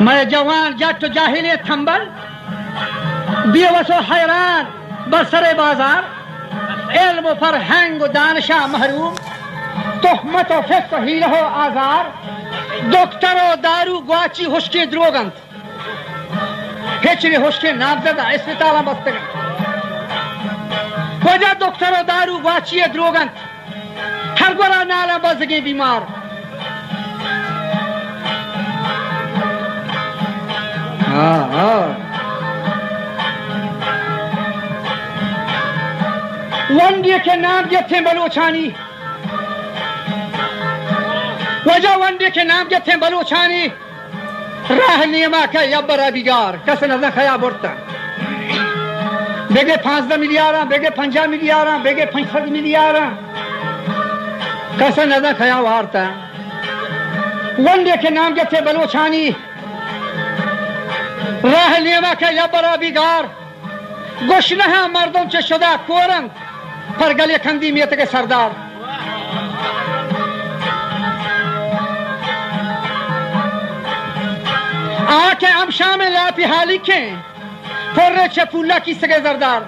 मैं जवान जट जाहिल थंबल बेवसो हैरान बसरे बाजार इल्म फरहंग दानशा महरूम तोहमत फिस्क हीरो आजार डॉक्टरो दारू ग्वाची हुश्के द्रोगंत हेचरे हुश्के नाबददा अस्पताल बस्तगन वजह डॉक्टरो दारू ग्वाची द्रोगंत हर गोरा नाला बजगे बीमार वंडे के नाम जथे बलोचानी वजह वंडे के नाम जथे बलोचानी राह नियमा का यब्बरा बिगार कस नजर खया बोरता बेगे 5 मिलियारा बेगे 50 मिलियारा बेगे 50 मिलियारा कस नजर खया वारता वंडे के नाम जथे बलोचानी राह नियमा का यब्बरा बिगार गोशनहा मर्दों चे शुदा कोरंग पर गले खंदी मियत के सरदार आके अब शाम लापी हाली के फर्रे चपुल्ला की सगे जरदार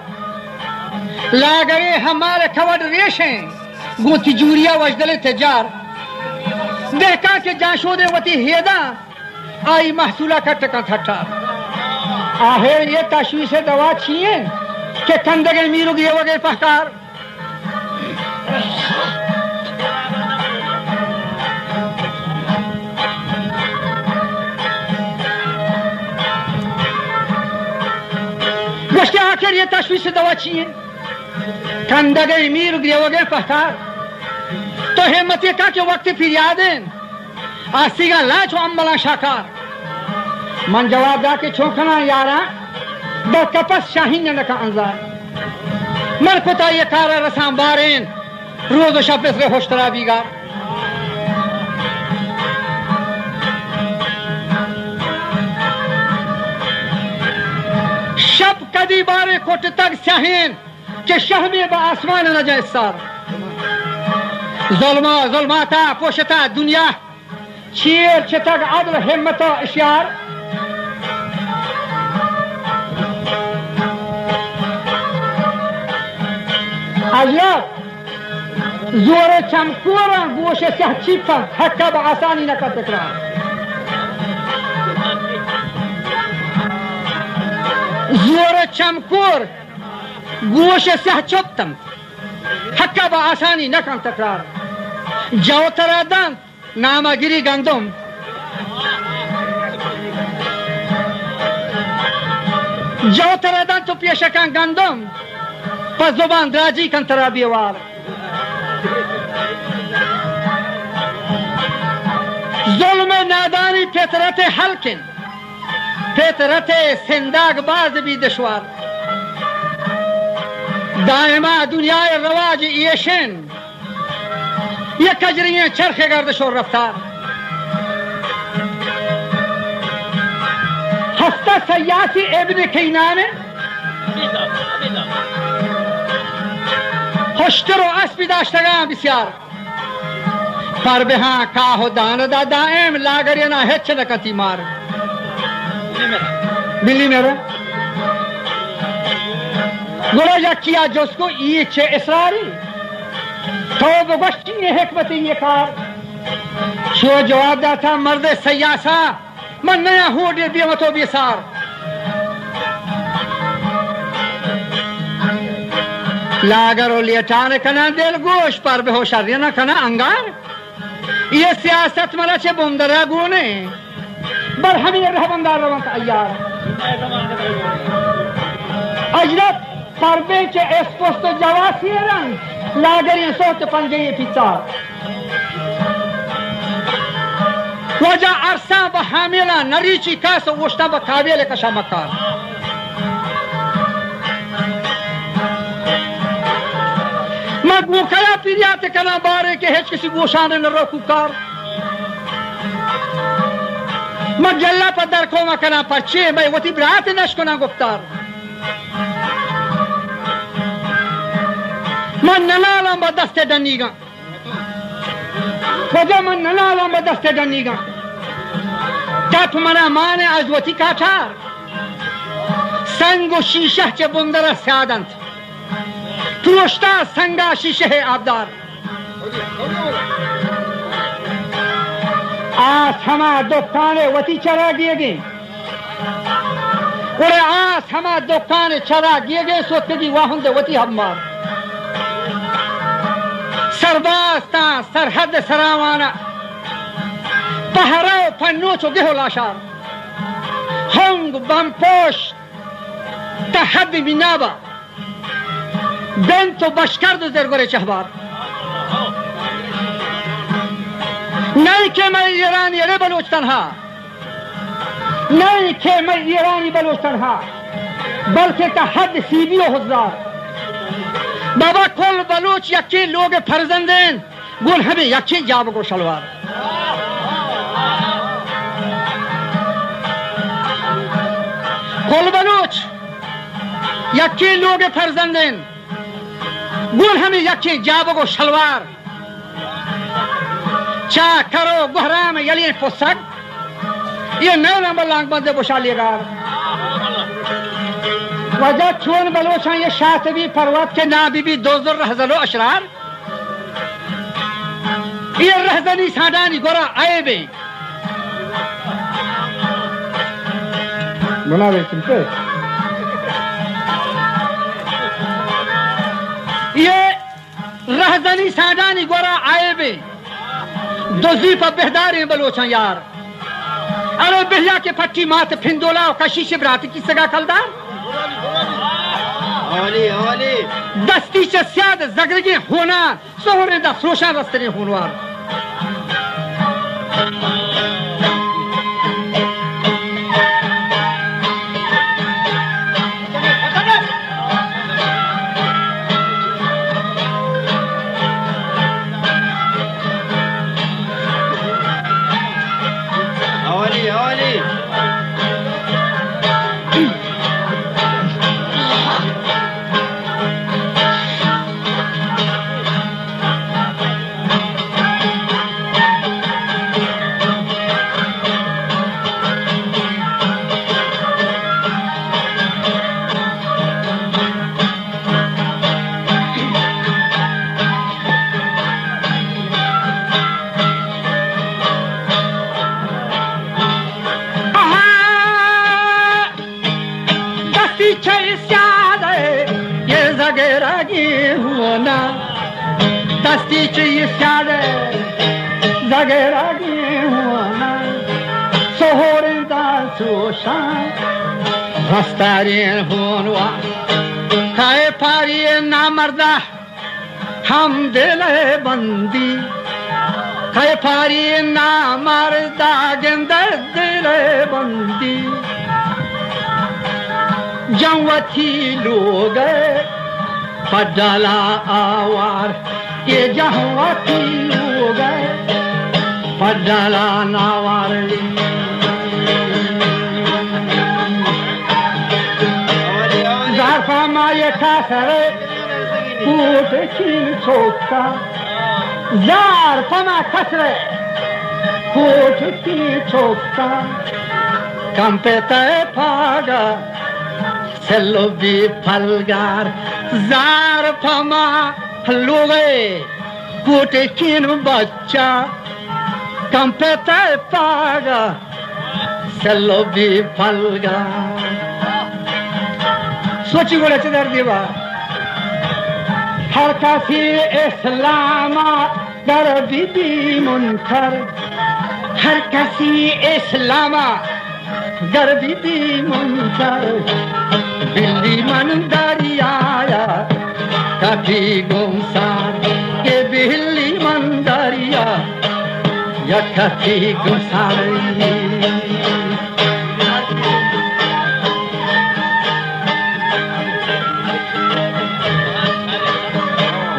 लागरे हमारे खवड रेशे गोती जूरिया वजदले तजार देखा के जाशोदे वती हेदा आई महसूला का टका ठट्ठा आखिर ये तशवीश दवा छिए के कंदगे मीरू गे वगे पहकार गश्ते आखिर ये तशवीश दवा छिए कंदगे मीरू गे वगे पहकार तो हिम्मत का के वक्त फिर यादें आसीगा लाचो अम्बला शाकार मन जवाब दा के छोखना यारा बकपस शाहीन न का अंजार मन कोता ये कारा रसां बारेन रोज शब से होशतरा बीगा शब कदी बारे कोट तक शाहीन के शह में बा आसमान न जाए सार जुल्मा जुल्माता पोशता दुनिया चीर चतक अदल हिम्मत इशार जोरे चमकोरा गोशे से चिपा हक्का आसानी न कर तकरार जोरे चमकोर गोशे से चुपतम हक्का आसानी न कर तकरार जवतरादन नामागिरी गंदम जवतरादन तो पेशकान गंदम पर जुबान दराजी कन तराबीवार जुल्म नादानी फितरत हल्किन फितरत सिंदाग बाज भी दुश्वार दायमा दुनिया रवाज येशन ये कजरियां चरखे गर्दिश और रफ्तार हस्ता सयासी इब्न खैनान खुशतरो अस्पी दाश्तगां बिस्यार पर बेहां काहो दान दा दाएम लागरिया ना हेच न कती मार बिल्ली मेरा गुला यकिया जोसको ये छे इसरारी तो बगश्ती ये हिकमती ये कार शो जवाब दा था मर्द सयासा मन नया हो दे बेमतो बेसार लागरो लेटान कना दिल गोश पर बेहोशारिया ना कना अंगार ये सियासत मला छे बुमदरा गुने बर हमी रहबंदार रवंत अयार अजरत परबे के एस्पोस्तो जवासीरन लागरिया सोत पंजे पिता वजा अरसा बहामिला नरीची कास वोष्टा बकाबेले कशा मकार मग मुखला पिरियात कना बारे के हेच किसी गोशान न रोकू कार मग जल्ला पदर को मकना पर्चे मैं वती ब्रात नशकना गुफ्तार मन नलाला बदस्ते डनीगा वजह मन नलाला बदस्ते डनीगा دپ منا مان از وتی کاتار سنگ و شیشه چه بندر سیادند پروشتا سنگا شیشه آبدار آس ہما دکان وتی چرا گئے گئے اور آس ہما دکان چرا گئے گئے سوتگی واہن دے وتی ہمار سرباستا سرحد سراوانا پہراو پنوچو گہو لاشار ہنگ بمپوش تحبی بینابا بنتو بشکرد زرگوری چهبار نہیں کہ میں ایرانی ارے بلوچ تنہا نہیں کہ میں ایرانی بلوچ تنہا بلکہ تا حد سیبی و حضار بابا کل بلوچ یکی لوگ فرزندین گل ہمیں یکی جاب کو شلوار کل بلوچ یکی لوگ فرزندین گل ہمیں یکی جاب کو شلوار چا کرو گهرام یلی پسک یہ نو نمبر لانگ بندے بشالی گار وجہ چون بلوچان یہ شاطبی پروت کے نابی بھی دوزر رہزلو اشرار یہ رہزنی سادانی گورا آئے بے بناوے چمپے یہ رہزنی سادانی گورا آئے بے دوزی پا بہداری بلوچان یار ارے بہیا کے پٹی مات پھندولا و کشیش براتی کی سگا کلدار دستی چه سیاد زگرگی ہونا سہورے دا فروشان رستنی ہونوار دستی چی سیاده زگرگی ہونا سہورن دا سوشان رستارین ہونوا کھائے پاری نامردہ ہم دل بندی کھائے پاری نامردہ گندر دل بندی جنوتی لوگ پڈالا آوار یہ جہواتی لوگ پڈالا ناوار زارفا مایه کاسره پوت چین چوکتا زارفا ما کسره پوت چین چوکتا کمپیتا پاگا سلو بی پلگار زارفا ما لوگے پوتے چین بچہ کمپیتا پاگا سلو بی پلگا سوچی گوڑا چدر دیوا ہر کسی اسلاما در بی بی منکر ہر کسی اسلاما در بی بی منکر بلی من داری آیا کافی گمسار یہ بلی من دریا یا کافی گمسار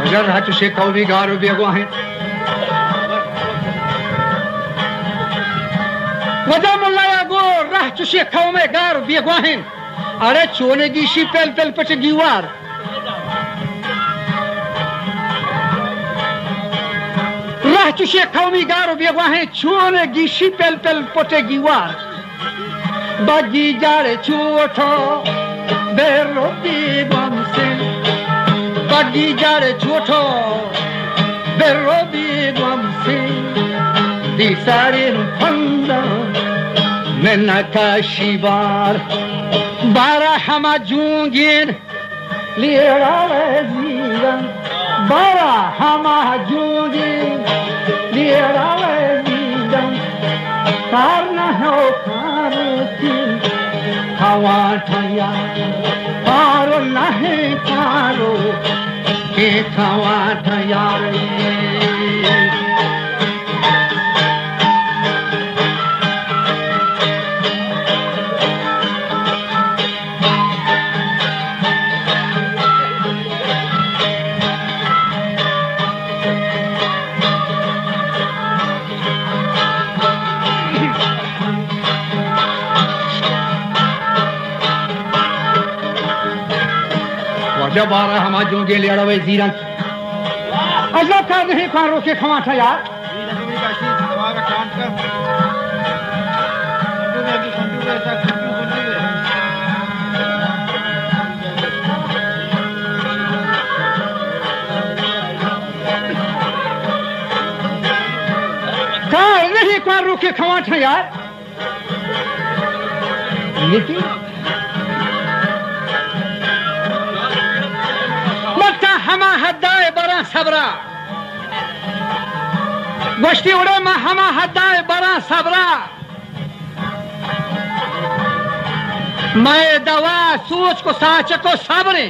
اگر رات سے قومی گارو بیگو ہیں وجہ ملا یا گو رہ چوشی قومی گارو بیگو ہیں ارے چونے گیشی پل پل پچ گیوار چوشی قومیگار و بیگواه چون گیشی پل پل پوته گیوار بگی جاره چوتو برو بیگوام سن بگی جاره چوتو برو بیگوام سن دی سارین پندا من نکاشی بار بارا همه جونگین لیرا وزیرم بارا همه جونگین لیرا وزیرم کار نهو کاروتین هوا ٹھیا کارو نہیں کارو کہ ہوا ٹھیا जब आ रहा हम जो के लेड़ा वे जीरन अल्लाह का नहीं कौन रोके खवा था यार कौन नहीं कौन रोके खवा था यार लेकिन हमा हदाए बरा सबरा गोश्ती उड़े में हमा हदाए बरा सबरा मैं दवा सोच को साच को सबरे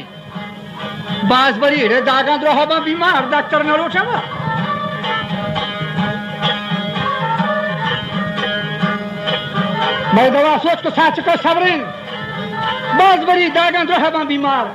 बाज बरी रे दागा द्रो हबा बीमार डॉक्टर न रोचवा मैं दवा सोच को साच को सबरे बाज बरी दागा द्रो हबा बीमार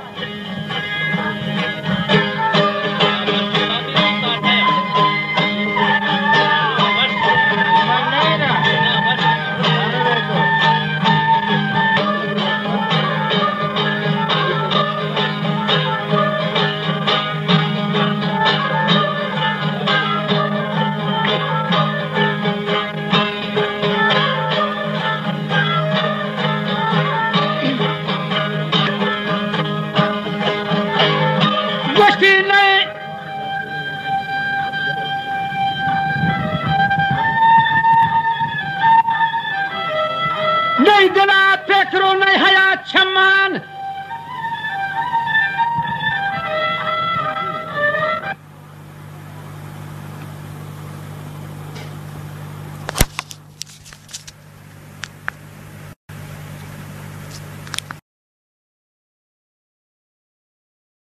नहीं दिला पेकरो नहीं हया छमान